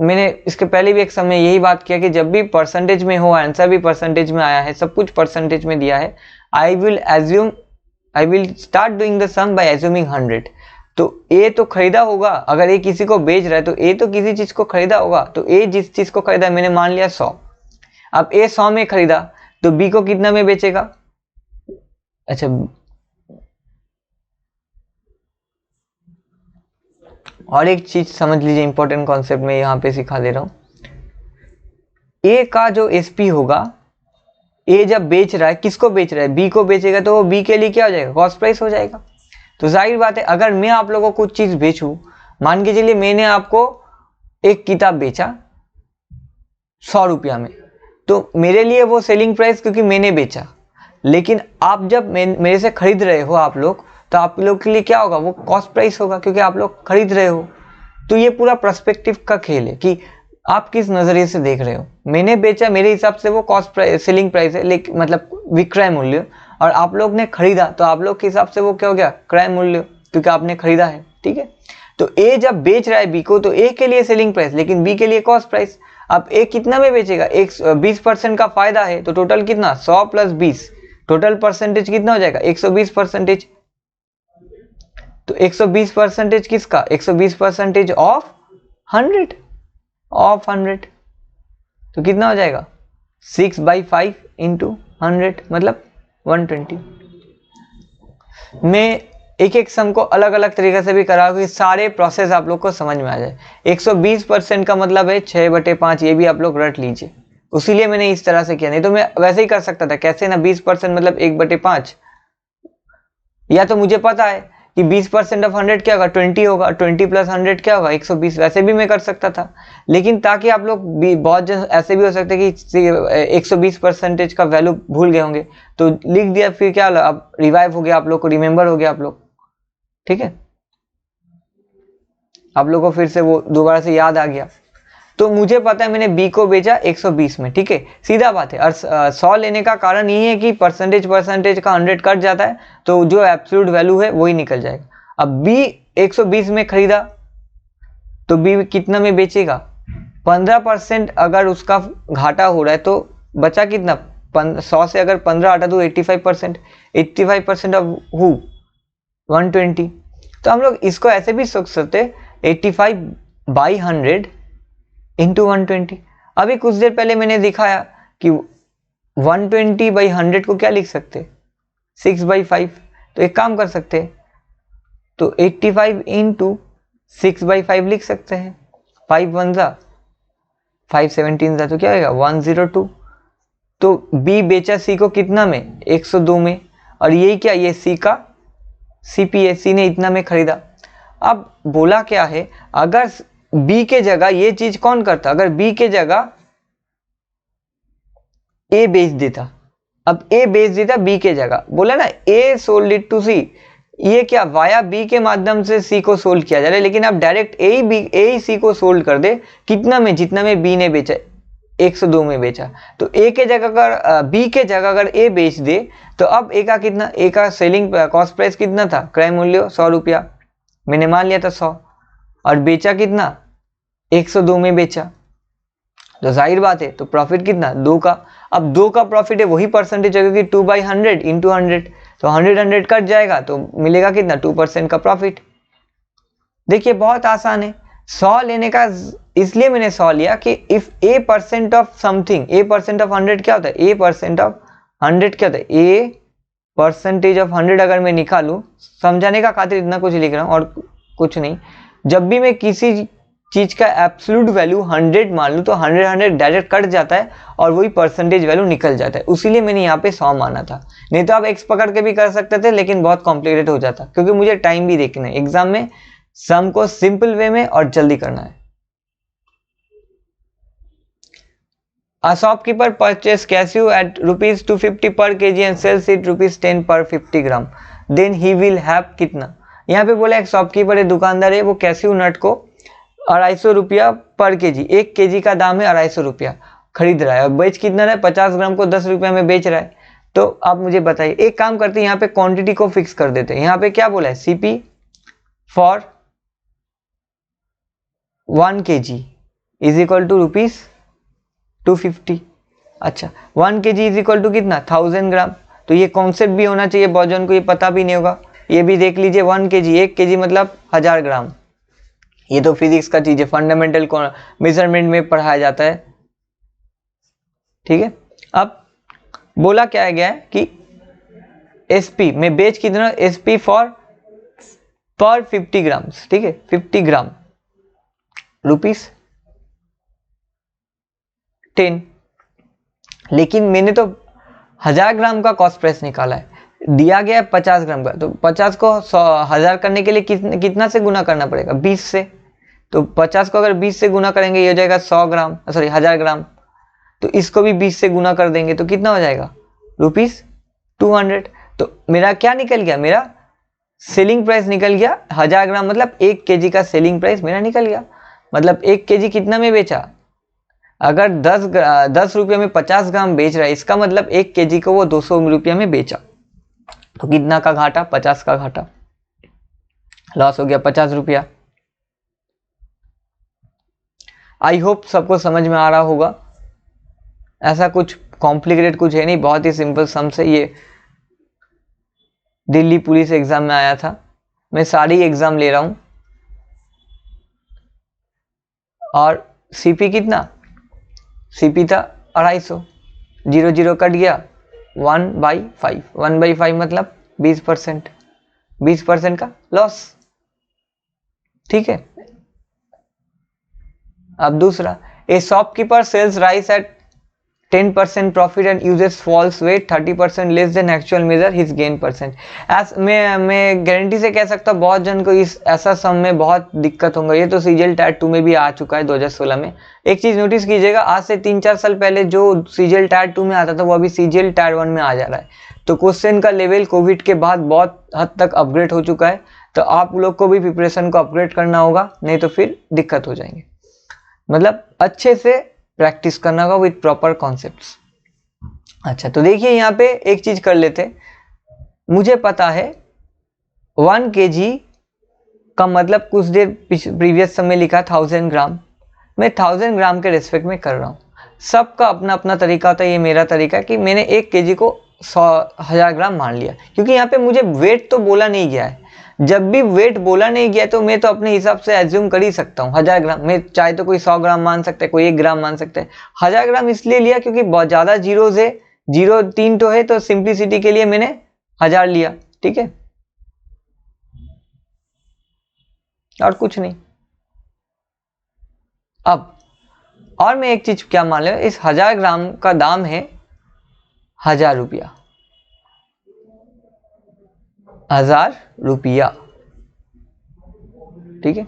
मैंने इसके पहले भी एक समय यही बात किया कि जब भी परसेंटेज में हो, आंसर भी परसेंटेज में आया है, सब कुछ परसेंटेज में दिया है, I will start doing the sum by assuming 100। तो ए तो खरीदा होगा, अगर ए किसी को बेच रहा है तो ए तो किसी चीज को खरीदा होगा, तो ए जिस चीज को खरीदा मैंने मान लिया 100, अब ए 100 में खरीदा तो बी को कितना में बेचेगा। अच्छा, और एक चीज समझ लीजिए, इंपॉर्टेंट कॉन्सेप्ट में यहाँ पे सिखा दे रहा हूं। ए का जो एसपी होगा, ए जब बेच रहा है, किसको बेच रहा है, बी को बेचेगा, तो वो बी के लिए क्या हो जाएगा, कॉस्ट प्राइस हो जाएगा। तो जाहिर बात है अगर मैं आप लोगों को कुछ चीज बेचूं, मान के चलिए मैंने आपको एक किताब बेचा 100 रुपया में, तो मेरे लिए वो सेलिंग प्राइस क्योंकि मैंने बेचा, लेकिन आप जब मेरे से खरीद रहे हो आप लोग, तो आप लोग के लिए क्या होगा, वो कॉस्ट प्राइस होगा क्योंकि आप लोग खरीद रहे हो। तो ये पूरा पर्सपेक्टिव का खेल है कि आप किस नजरिए से देख रहे हो। मैंने बेचा, मेरे हिसाब से वो कॉस्ट प्राइस सेलिंग प्राइस है, लेकिन मतलब विक्रय मूल्य, और आप लोग ने खरीदा तो आप लोग के हिसाब से वो क्या हो गया, क्रय मूल्य, क्योंकि आपने खरीदा है। ठीक है, तो ए जब बेच रहा है बी को, तो ए के लिए सेलिंग प्राइस, लेकिन बी के लिए कॉस्ट प्राइस। अब ए कितना में बेचेगा, 20% का फायदा है, तो टोटल कितना 100 + 20, टोटल परसेंटेज कितना हो जाएगा 120%। तो 120% किसका, 120% ऑफ 100, तो कितना हो जाएगा 6/5 × 100 मतलब 120। मैं एक एक सम को अलग अलग तरीके से भी करा कि सारे प्रोसेस आप लोग को समझ में आ जाए। 120% का मतलब है 6/5, ये भी आप लोग रट लीजिए, उसीलिए मैंने इस तरह से किया, नहीं तो मैं वैसे ही कर सकता था। कैसे ना, 20% मतलब 1/5, या तो मुझे पता है कि 20% ऑफ 100 क्या होगा 20 होगा, 20 + 100 क्या होगा 120, वैसे भी मैं कर सकता था। लेकिन ताकि आप लोग भी, बहुत जन ऐसे भी हो सकते कि 120% का वैल्यू भूल गए होंगे, तो लिख दिया, फिर क्या अब रिवाइव हो गया, आप लोग को रिमेंबर हो गया आप लोग। ठीक है, आप लोग को फिर से वो दोबारा से याद आ गया। तो मुझे पता है मैंने बी को बेचा 120 में। ठीक है, सीधा बात है। और 100 लेने का कारण ये है कि परसेंटेज का 100 कट जाता है, तो जो एब्सोल्यूट वैल्यू है वही निकल जाएगा। अब बी 120 में खरीदा तो बी कितना में बेचेगा, 15% अगर उसका घाटा हो रहा है तो बचा कितना, 100 से अगर 15 हटा दो 85%, 85% ऑफ हु 120। तो हम लोग इसको ऐसे भी सोच सकते 85/100 इंटू 120। अभी कुछ देर पहले मैंने दिखाया कि 120/100 को क्या लिख सकते, 6/5। तो एक काम कर सकते तो 85 इंटू 6/5 लिख सकते हैं, 5 1 जा 5 17 जा तो क्या होगा 102। तो बी बेचा सी को कितना में, 102 में, और यही क्या, ये सी का सीपीए, सी ने इतना में खरीदा। अब बोला क्या है, अगर बी के जगह ये चीज कौन करता, अगर बी के जगह ए बेच देता, अब ए बेच देता बी के जगह, बोला ना ए सोल्ड इट टू सी, ये क्या वाया बी के माध्यम से सी को सोल्ड किया जा रहा है, लेकिन आप डायरेक्ट ए ही सी को सोल्ड कर दे कितना में, जितना में बी ने बेचा, 102 में बेचा। तो ए के जगह अगर बी के जगह अगर ए बेच दे तो अब ए का कितना, ए का सेलिंग कॉस्ट प्राइस कितना था, क्रय मूल्य 100 रुपया, मैंने मान लिया था 100, और बेचा कितना 102 में बेचा, तो जाहिर बात है तो प्रॉफिट कितना 2 का। अब 2 का प्रॉफिट है वही परसेंटेज है क्योंकि 2/100 इंटू 100, तो 100 कट जाएगा तो मिलेगा कितना 2% का प्रॉफिट। देखिए बहुत आसान है, 100 लेने का इसलिए मैंने 100 लिया कि if A percent of something, A percent of 100 क्या होता है, ए परसेंट ऑफ 100 क्या होता है, ए परसेंटेज ऑफ 100 अगर मैं निकालूं, समझाने का खातिर इतना कुछ लिख रहा हूं और कुछ नहीं, जब भी मैं किसी चीज का एब्सोल्यूट वैल्यू 100 मान लूं तो 100 डायरेक्ट कट जाता है और वही परसेंटेज वैल्यू निकल जाता है, उसीलिए मैंने यहाँ पे 100 माना था। नहीं तो आप एक्स पकड़ के भी कर सकते थे लेकिन बहुत कॉम्प्लिकेटेड हो जाता, क्योंकि मुझे टाइम भी देखना है एग्जाम में, सम को सिंपल वे में और जल्दी करना है। A shopkeeper purchased cashew at rupees 250 per kg and sells it rupees 10 per 50 gram, then he will have कितना। यहाँ पे बोला एक शॉपकीपर है, दुकानदार है, वो कैस्यू नट को 250 रुपया पर केजी, 1 केजी का दाम है 250 रुपया, खरीद रहा है और बेच कितना रहा है, 50 ग्राम को 10 रुपया में बेच रहा है। तो आप मुझे बताइए, एक काम करते हैं यहाँ पे क्वांटिटी को फिक्स कर देते हैं। यहाँ पे क्या बोला है, CP for 1 kg is equal to rupees 250। अच्छा 1 kg इज इक्वल टू कितना 1000 ग्राम, तो ये कॉन्सेप्ट भी होना चाहिए, बहुत जन को ये पता भी नहीं होगा, ये भी देख लीजिए। 1 kg 1 kg मतलब 1000 ग्राम, ये तो फिजिक्स का चीज है, फंडामेंटल मेजरमेंट में पढ़ाया जाता है, ठीक है। अब बोला क्या गया है कि एसपी में बेच कितना, एसपी फॉर पर 50 ग्राम, ठीक है 50 ग्राम रुपीस 10, लेकिन मैंने तो 1000 ग्राम का कॉस्ट प्राइस निकाला है, दिया गया है 50 ग्राम का, तो 50 को 1000 करने के लिए कितना से गुना करना पड़ेगा, 20 से। तो 50 को अगर 20 से गुना करेंगे ये हो जाएगा 100 ग्राम, सॉरी 1000 ग्राम, तो इसको भी 20 से गुना कर देंगे तो कितना हो जाएगा रुपीस 200। तो मेरा क्या निकल गया, मेरा सेलिंग प्राइस निकल गया 1000 ग्राम, मतलब 1 केजी का सेलिंग प्राइस मेरा निकल गया। मतलब 1 केजी कितना में बेचा, अगर 10 रुपये में 50 ग्राम बेच रहा है, इसका मतलब 1 केजी को वो 200 रुपये में बेचा, तो कितना का घाटा, 50 का घाटा, लॉस हो गया 50 रुपया। आई होप सबको समझ में आ रहा होगा, ऐसा कुछ कॉम्प्लिकेटेड कुछ है नहीं, बहुत ही सिंपल सम से। ये दिल्ली पुलिस एग्जाम में आया था, मैं सारी एग्जाम ले रहा हूं, और सीपी कितना, सीपी था 250, 0 0 कट गया 1/5, 1/5 मतलब 20%, 20% का लॉस, ठीक है। अब दूसरा, a shopkeeper sells rice at 10% profit and uses false weight 30% less than actual measure his gain percent. मैं गारंटी से कह सकता हूँ बहुत जन को इस ऐसा सम में बहुत दिक्कत होगा, ये तो सीजीएल टायर 2 में भी आ चुका है 2016 में। एक चीज नोटिस कीजिएगा, आज से 3-4 साल पहले जो सीजीएल टायर 2 में आता था वो अभी सीजीएल टायर 1 में आ जा रहा है, तो क्वेश्चन का लेवल कोविड के बाद बहुत हद तक अपग्रेड हो चुका है, तो आप लोग को भी प्रिपरेशन को अपग्रेड करना होगा, नहीं तो फिर दिक्कत हो जाएंगे। मतलब अच्छे से प्रैक्टिस करना होगा विथ प्रॉपर कॉन्सेप्ट्स। अच्छा तो देखिए यहाँ पे एक चीज कर लेते, मुझे पता है 1 kg का मतलब कुछ देर प्रीवियस समय लिखा 1000 ग्राम, मैं 1000 ग्राम के रेस्पेक्ट में कर रहा हूँ। सबका अपना अपना तरीका होता है, ये मेरा तरीका है कि मैंने 1 केजी को 1000 ग्राम मान लिया, क्योंकि यहाँ पे मुझे वेट तो बोला नहीं गया है। जब भी वेट बोला नहीं गया तो मैं तो अपने हिसाब से एज्यूम कर ही सकता हूँ 1000 ग्राम। मैं चाहे तो कोई 100 ग्राम मान सकता है, कोई 1 ग्राम मान सकता है। 1000 ग्राम इसलिए लिया क्योंकि बहुत ज़्यादा जीरोज है, 0 3 तो है, तो सिंप्लिसिटी के लिए मैंने 1000 लिया, ठीक है, और कुछ नहीं। अब और मैं एक चीज क्या मान लिया, इस 1000 ग्राम का दाम है 1000 रुपया, 1000 रुपया, ठीक है।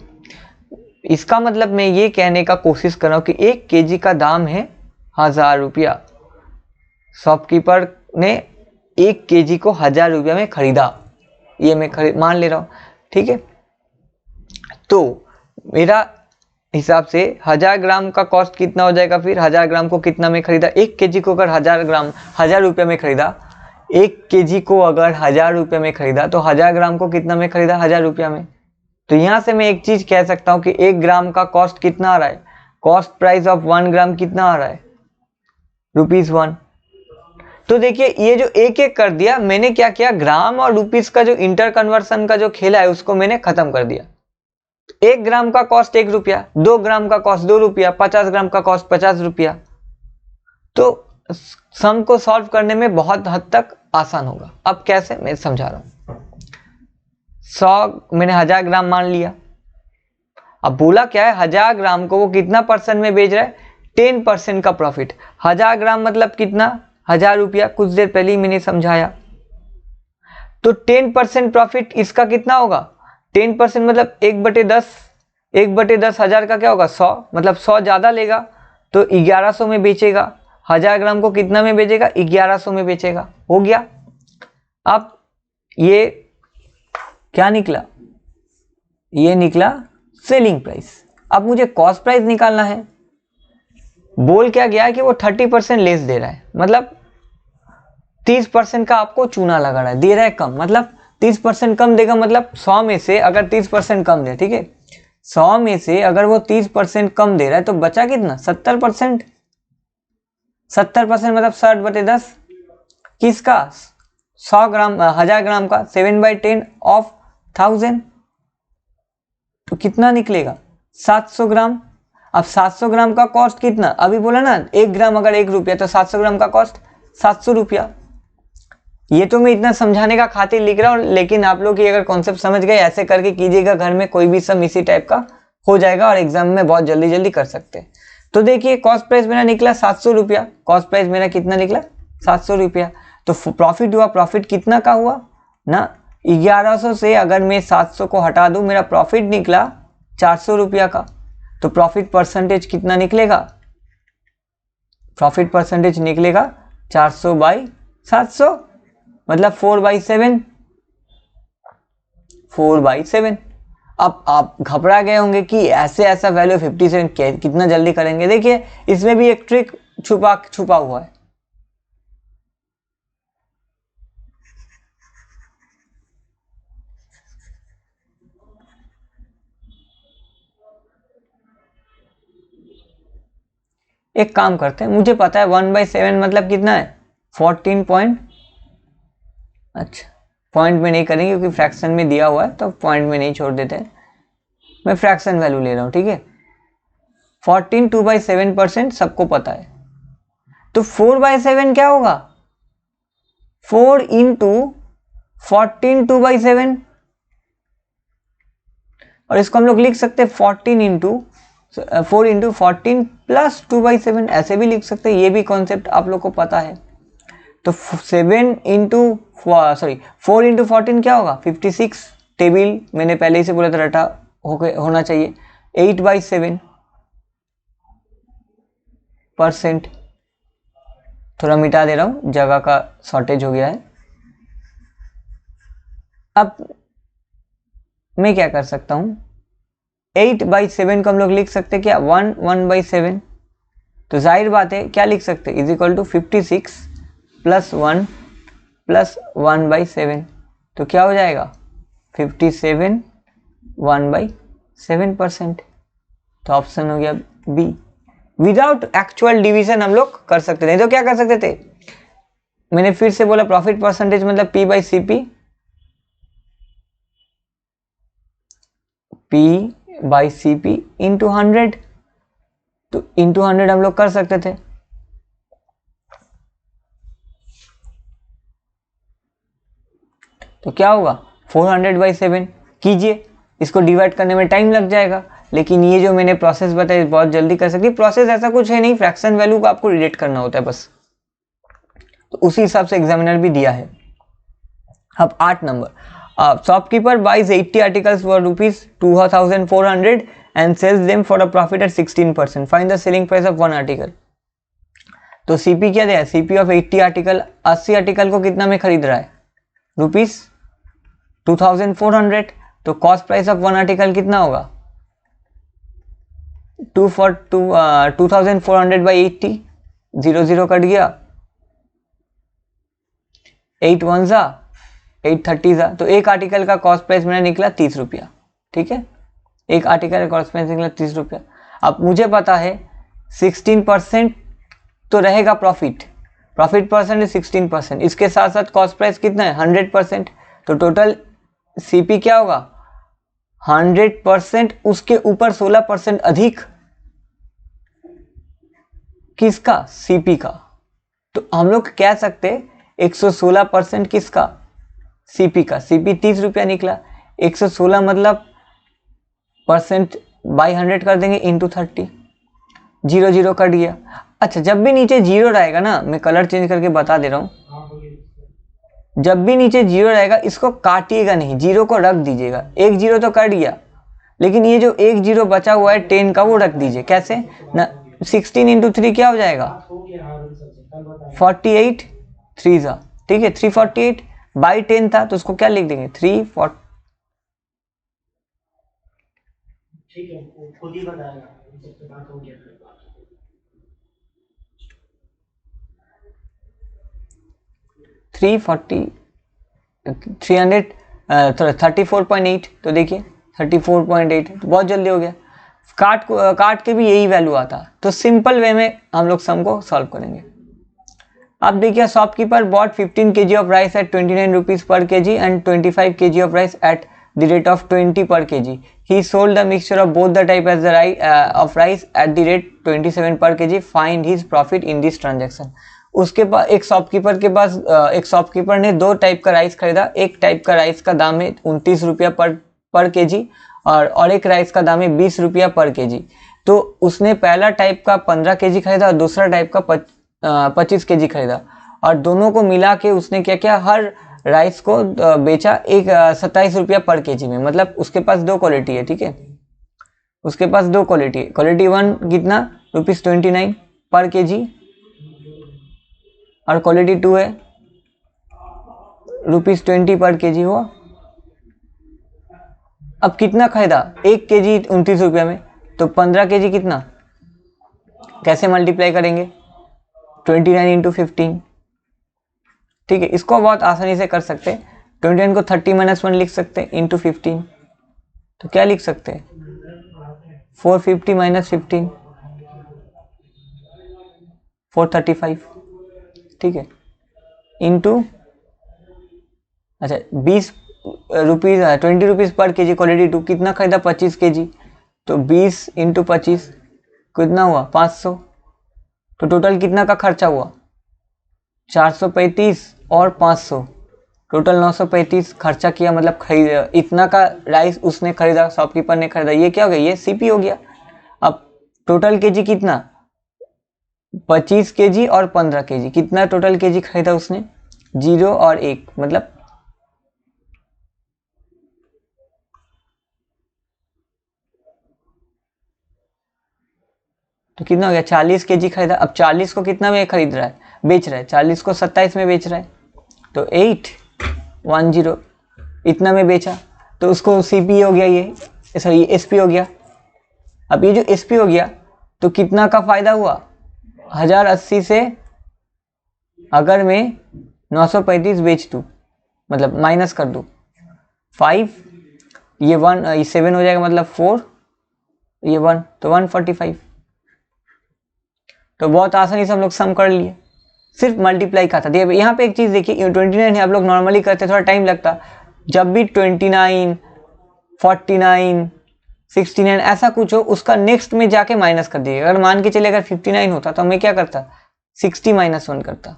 इसका मतलब मैं ये कहने का कोशिश कर रहा हूं कि 1 केजी का दाम है 1000 रुपया। शॉपकीपर ने 1 केजी को 1000 रुपया में खरीदा, ये मैं मान ले रहा हूं, ठीक है। तो मेरा हिसाब से 1000 ग्राम का कॉस्ट कितना हो जाएगा, फिर 1000 ग्राम को कितना में खरीदा, 1 केजी को अगर 1000 ग्राम 1000 रुपये में खरीदा, 1 केजी को अगर 1000 रुपये में खरीदा तो 1000 ग्राम को कितना में खरीदा, 1000 रुपया में। तो यहाँ से मैं एक चीज कह सकता हूँ कि 1 ग्राम का कॉस्ट कितना आ रहा है, कॉस्ट प्राइस ऑफ 1 ग्राम कितना आ रहा है, ₹1। तो देखिए ये जो एक एक कर दिया, मैंने क्या किया, ग्राम और रुपीस का जो इंटर कन्वर्सन का जो खेला है उसको मैंने खत्म कर दिया। 1 ग्राम का कॉस्ट 1 रुपया, 2 ग्राम का कॉस्ट 2 रुपया, 50 ग्राम का कॉस्ट 50 रुपया। तो सम को सॉल्व करने में बहुत हद तक आसान होगा। अब कैसे, मैं समझा रहा हूं। 100 मैंने 1000 ग्राम मान लिया। अब बोला क्या है, 1000 ग्राम को वो कितना परसेंट में बेच रहा है, 10% का प्रॉफिट। 1000 ग्राम मतलब कितना, 1000 रुपया, कुछ देर पहले ही मैंने समझाया। तो 10% प्रॉफिट इसका कितना होगा, 10% मतलब 1/10, 1/10 1000 का क्या होगा, 100, मतलब 100 ज्यादा लेगा तो 1100 में बेचेगा। 1000 ग्राम को कितना में बेचेगा, 1100 में बेचेगा, हो गया। अब ये क्या निकला, ये निकला सेलिंग प्राइस। अब मुझे कॉस्ट प्राइस निकालना है। बोल क्या गया है कि वो 30% लेस दे रहा है, मतलब 30% का आपको चूना लगा रहा है, दे रहा है कम, मतलब 30% कम देगा, मतलब 100 में से अगर 30% कम दे, ठीक है, 100 में से अगर वो 30% कम दे रहा है तो बचा कितना, 70%। 70% मतलब 60/10 किसका, 100 ग्राम 1000 ग्राम का, 7/10 ऑफ 1000, तो कितना निकलेगा, 700 ग्राम। अब 700 ग्राम का कॉस्ट कितना, अभी बोला ना 1 ग्राम अगर 1 रुपया, तो 700 ग्राम का कॉस्ट 700 रुपया। ये तो मैं इतना समझाने का खातिर लिख रहा हूँ, लेकिन आप लोग ये अगर कॉन्सेप्ट समझ गए, ऐसे करके कीजिएगा घर में, कोई भी सम इसी टाइप का हो जाएगा और एग्जाम में बहुत जल्दी जल्दी कर सकते हैं। तो देखिए कॉस्ट प्राइस मेरा निकला 700 रुपया, कॉस्ट प्राइस मेरा कितना निकला, 700 रुपया। तो प्रॉफिट हुआ, प्रॉफिट कितना का हुआ ना, 1100 से अगर मैं 700 को हटा दूं, मेरा प्रॉफिट निकला 400 रुपया का। तो प्रॉफिट परसेंटेज कितना निकलेगा, प्रॉफिट परसेंटेज निकलेगा 400/700, मतलब 4/7, 4/7। अब आप घबरा गए होंगे कि ऐसे ऐसा वैल्यू 57 कितना जल्दी करेंगे। देखिए इसमें भी एक ट्रिक छुपा हुआ है। एक काम करते हैं, मुझे पता है 1/7 मतलब कितना है, 14 पॉइंट, अच्छा पॉइंट में नहीं करेंगे क्योंकि फ्रैक्शन में दिया हुआ है, तो पॉइंट में नहीं छोड़ देते हैं, मैं फ्रैक्शन वैल्यू ले रहा हूं, ठीक है। 14 2/7% सबको पता है। तो 4/7 क्या होगा, 4 इंटू 14 2/7, और इसको हम लोग लिख सकते हैं 4 इंटू 14 प्लस 2/7, ऐसे भी लिख सकते हैं, ये भी कॉन्सेप्ट आप लोग को पता है। तो 4 इंटू 14 क्या होगा, 56, टेबल मैंने पहले ही से बोला था रटा होना चाहिए, 8/7%। थोड़ा मिटा दे रहा हूं, जगह का शॉर्टेज हो गया है। अब मैं क्या कर सकता हूं, 8/7 को हम लोग लिख सकते हैं क्या, 1/7। तो जाहिर बात है क्या लिख सकते हैं, = 56 + 1 + 1/7। तो क्या हो जाएगा, 57 1/7%। तो ऑप्शन हो गया बी। विदाउट एक्चुअल डिवीजन हम लोग कर सकते थे, तो क्या कर सकते थे, मैंने फिर से बोला प्रॉफिट परसेंटेज मतलब P/CP, P/CP इंटू 100, तो इंटू 100 हम लोग कर सकते थे। तो क्या होगा 400/7 कीजिए, इसको डिवाइड करने में टाइम लग जाएगा, लेकिन ये जो मैंने प्रोसेस बताई बहुत जल्दी कर सकती। प्रोसेस ऐसा कुछ है नहीं, फ्रैक्शन वैल्यू को आपको रिलेट करना होता है बस, तो उसी हिसाब से एग्जामिनर भी दिया है। अब 8 number, shopkeeper buys 80 articles for ₹2400 and sells them for a profit at 16%, find the selling price of one article. तो सीपी क्या दिया है, सीपी ऑफ 80 आर्टिकल, 80 आर्टिकल को कितना में खरीद रहा है, ₹2400, तो cost price of one article कितना होगा, 2400/80, 0 कट गया, 8 1 जा 8 30 जा, तो एक आर्टिकल का कॉस्ट प्राइस मेरा निकला 30 रुपया। ठीक है, एक आर्टिकल का कॉस्ट प्राइस निकला 30 रुपया। अब मुझे पता है 16% तो रहेगा प्रॉफिट परसेंट 16%, इसके साथ साथ कॉस्ट प्राइस कितना है 100%, तो टोटल सीपी क्या होगा 100%, उसके ऊपर 16% अधिक किसका, सीपी का। तो हम लोग कह सकते 116% किसका, सीपी का। सीपी 30 रुपया निकला, 116 मतलब परसेंट बाई 100 कर देंगे इंटू 30, 0 कट गया। अच्छा, जब भी नीचे 0 रहेगा ना, मैं कलर चेंज करके बता दे रहा हूँ, जब भी नीचे 0 रहेगा इसको काटिएगा नहीं, 0 को रख दीजिएगा। एक 0 तो कट गया, लेकिन ये जो एक 0 बचा हुआ है 10 का, वो रख दीजिए। कैसे ना, 16 इंटू 3 क्या हो जाएगा 48 3 जा, ठीक है, 348 बाई 10 था, तो उसको क्या लिख देंगे 340, ठीक है, वो खुद ही बताएगा, सबसे बात हो गया। 34.8, तो देखिए 34.8, तो बहुत जल्दी हो गया। काट के भी यही वैल्यू आता, तो सिंपल वे में हम लोग सम को सॉल्व करेंगे। अब देखिए, shopkeeper bought 15 kg of rice at 29 rupees per kg and 25 kg of rice at the rate of 20 per kg. He sold the mixture of both the type as the of rice at the rate 27 per kg. Find his profit in this transaction. उसके पास एक shopkeeper ने दो type का rice खरीदा। एक type का rice का दाम है 29 रुपया पर केजी, और एक राइस का दाम है 20 रुपया पर केजी। तो उसने पहला टाइप का 15 केजी खरीदा और दूसरा टाइप का 25 केजी खरीदा, और दोनों को मिला के उसने क्या किया, हर राइस को बेचा 27 रुपया पर केजी में। मतलब उसके पास दो क्वालिटी है, ठीक है, उसके पास दो क्वालिटी है। क्वालिटी 1 कितना ₹29 पर केजी, और क्वालिटी 2 है ₹20 पर केजी हुआ। अब कितना खरीदा, 1 केजी 29 रुपया में, तो 15 केजी कितना, कैसे मल्टीप्लाई करेंगे, 29 इंटू 15, ठीक है। इसको बहुत आसानी से कर सकते हैं, 29 को 30 - 1 लिख सकते हैं इंटू 15, तो क्या लिख सकते हैं 450 - 15 435, ठीक है, इंटू अच्छा 20 रुपीज़ 20 रुपीज़ पर केजी क्वालिटी 2, कितना खरीदा 25 केजी, तो 20 इंटू 25 कितना हुआ 500, तो टोटल कितना का खर्चा हुआ 435 और 500, टोटल 935 खर्चा किया। मतलब खरीद इतना का राइस उसने खरीदा, शॉपकीपर ने खरीदा। ये क्या हो गया, ये सीपी हो गया। अब टोटल केजी कितना 25 केजी और 15 केजी, कितना टोटल केजी खरीदा उसने, 0 और 1, मतलब तो कितना हो गया 40 केजी खरीदा। अब 40 को कितना में खरीद रहा है, बेच रहा है, 40 को 27 में बेच रहा है, तो 810 इतना में बेचा, तो उसको सीपी हो गया, ये सॉरी एसपी हो गया। अब ये जो एसपी हो गया, तो कितना का फायदा हुआ 1080 से अगर मैं 935 बेच दूँ, मतलब माइनस कर दूँ 5, ये 1 ये 7 हो जाएगा मतलब 4, ये 1 तो 145। तो बहुत आसानी से हम लोग सम कर लिए, सिर्फ मल्टीप्लाई का था। यहाँ पे एक चीज देखिए 29 है, आप लोग नॉर्मली करते थोड़ा टाइम लगता, जब भी 29 49 69 ऐसा कुछ हो उसका नेक्स्ट में जाके माइनस कर दिए। अगर मान के चलिए अगर 59 होता तो मैं क्या करता 60 - 1 करता।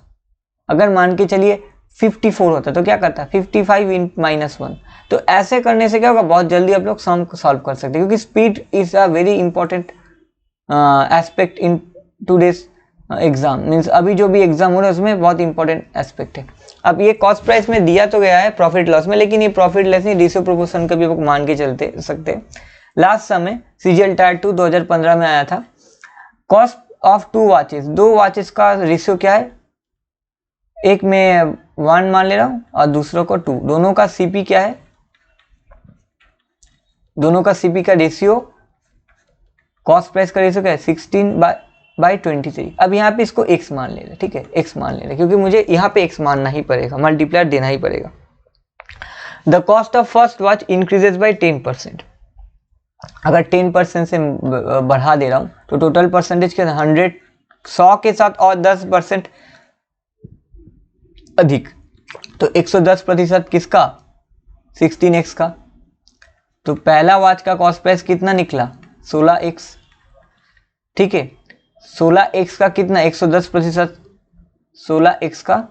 अगर मान के चलिए 54 होता तो क्या करता 55 इन -1। तो ऐसे करने से क्या होगा, बहुत जल्दी आप लोग सम को सॉल्व कर सकते हैं, क्योंकि speed is a very important aspect in today's exam. Means अभी जो भी एग्जाम हो रहा है उसमें बहुत इंपॉर्टेंट एस्पेक्ट है। अब ये कॉस्ट प्राइस में दिया तो गया है प्रॉफिट लॉस में, लेकिन ये प्रॉफिट लॉस नहीं, रेशियो प्रोपोर्शन का भी आप मान के चलते सकते। लास्ट समय सीजीएल टायर 2 2015 में आया था। कॉस्ट ऑफ 2 वॉचेस, 2 वॉचेस का रेशियो क्या है, एक में 1 मान ले रहा हूं और दूसरों को 2, दोनों का सीपी क्या है, दोनों का सीपी का रेशियो, कॉस्ट प्राइस का रेशियो क्या है 16/23। अब यहाँ पे इसको x मान ले रहे, ठीक है x मान ले रहे, क्योंकि मुझे यहाँ पे x मानना ही पड़ेगा, मल्टीप्लायर देना ही पड़ेगा। The cost of first watch increases by 10%। अगर 10% से बढ़ा दे रहा हूँ तो टोटल परसेंटेज क्या है 100, 100 के साथ और 10% अधिक, तो 110% किसका 16x का। तो पहला वॉच का कॉस्ट प्राइस कितना निकला 16x, ठीक है 16x का कितना 110%, 16x का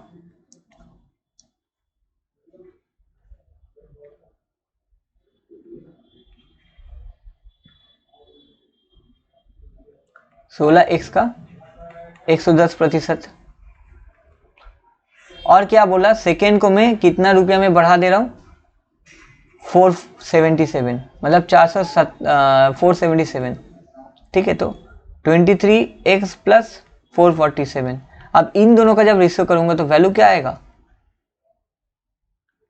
16x का 110%। और क्या बोला, सेकेंड को मैं कितना रुपया में बढ़ा दे रहा हूं 477, मतलब 477, ठीक है। तो 23x प्लस 447। अब इन दोनों का जब रेशियो करूंगा तो वैल्यू क्या आएगा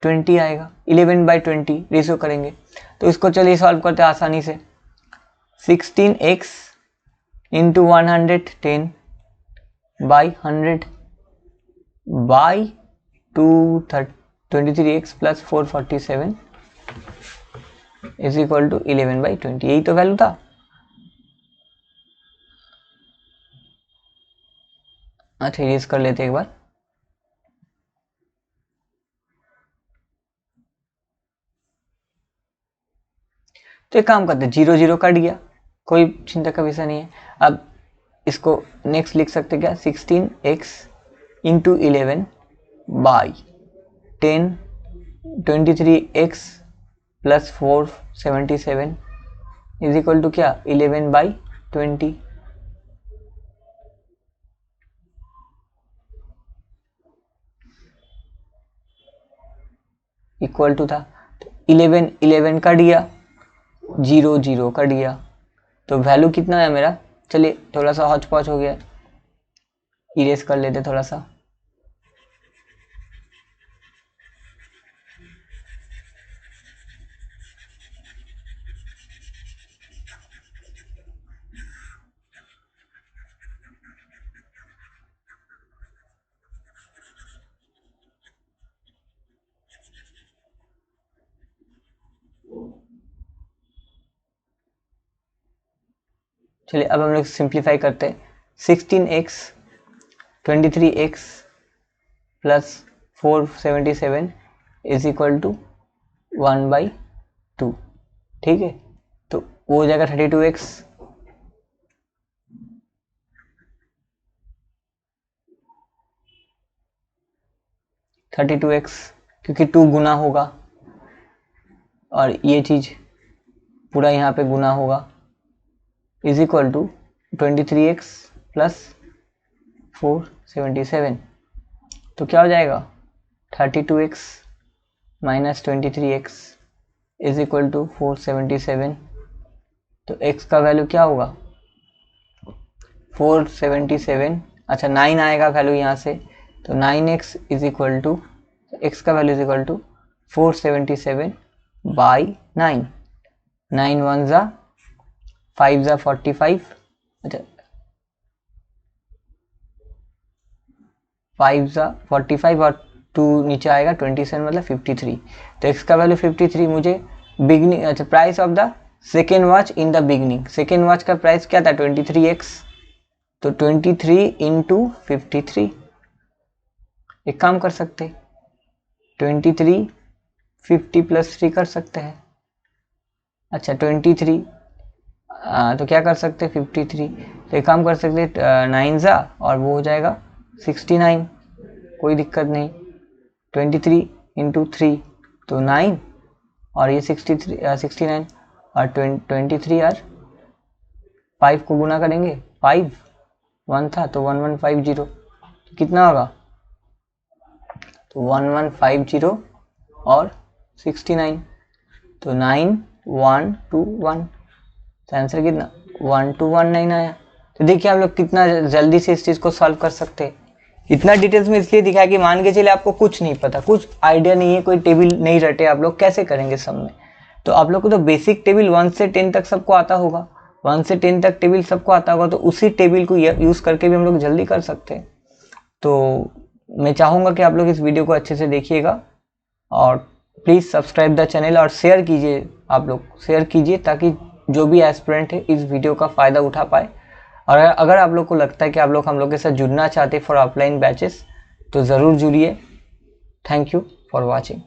20 आएगा, 11/20 रेशियो करेंगे। तो इसको चलिए सॉल्व करते हैं आसानी से। 16x into 110 by 100 by 23x plus 447 is equal to 11/20, यही तो वैल्यू था। अच्छा इरेज कर लेते एक बार। तो एक काम करते 0 0 कट गया, कोई चिंता का विषय नहीं है। अब इसको नेक्स्ट लिख सकते क्या 16x into 11 by 10 23x plus 477 is equal to क्या 11/20। इक्वल टू था 11 11 कट गया, 0 0 कट गया, तो वैल्यू कितना है मेरा, चलिए थोड़ा सा हौच पौच हो गया, इरेज कर लेते थोड़ा सा। चलिए अब हम लोग सिंप्लीफाई करते हैं। 16x 23x plus 477 is equal to 1/2, ठीक है। तो वो हो जाएगा 32x, क्योंकि 2 गुना होगा और ये चीज पूरा यहाँ पे गुना होगा, is equal to 23x plus 477। तो क्या हो जाएगा 32x minus 23x is equal to 477। तो x का वैल्यू क्या होगा 477, अच्छा 9 आएगा वैल्यू यहाँ से, तो 9x is equal to x का वैल्यू इज इक्वल टू 477/9, 9 1 जा 5 जा 45, अच्छा 5 जा 45 और 2 नीचे आएगा 27 मतलब 53। तो x का वैल्यू 53 मुझे बिगनिंग, अच्छा price of the second watch in the beginning, second watch का प्राइस क्या था 23x, तो 23 इंटू 53, एक काम कर सकते 23 50 प्लस 3 कर सकते हैं। अच्छा 23 तो क्या कर सकते 53, तो एक काम कर सकते 9 ज़ा और वो हो जाएगा 69, कोई दिक्कत नहीं। 23 इंटू 3 तो 9 और ये 69 और 23 और 5 को गुना करेंगे, 5 1 था तो 1150, तो कितना होगा, तो 1150 और 69, तो 9 1 2 1, तो आंसर कितना 1219 आया। तो देखिए आप लोग कितना जल्दी से इस चीज़ को सॉल्व कर सकते हैं। इतना डिटेल्स में इसलिए दिखाया कि मान के चलिए आपको कुछ नहीं पता, कुछ आइडिया नहीं है, कोई टेबल नहीं रटे, आप लोग कैसे करेंगे सब में। तो आप लोग को तो बेसिक टेबल 1 से 10 तक सबको आता होगा, 1 से 10 तक टेबल सबको आता होगा, तो उसी टेबल को यूज़ करके भी हम लोग जल्दी कर सकते हैं। तो मैं चाहूँगा कि आप लोग इस वीडियो को अच्छे से देखिएगा और प्लीज़ सब्सक्राइब द चैनल और शेयर कीजिए, आप लोग शेयर कीजिए ताकि जो भी एस्पिरेंट है इस वीडियो का फ़ायदा उठा पाए। और अगर आप लोग को लगता है कि आप लोग हम लोग के साथ जुड़ना चाहते हैं फॉर ऑफलाइन बैचेस तो ज़रूर जुड़िए। Thank you for watching.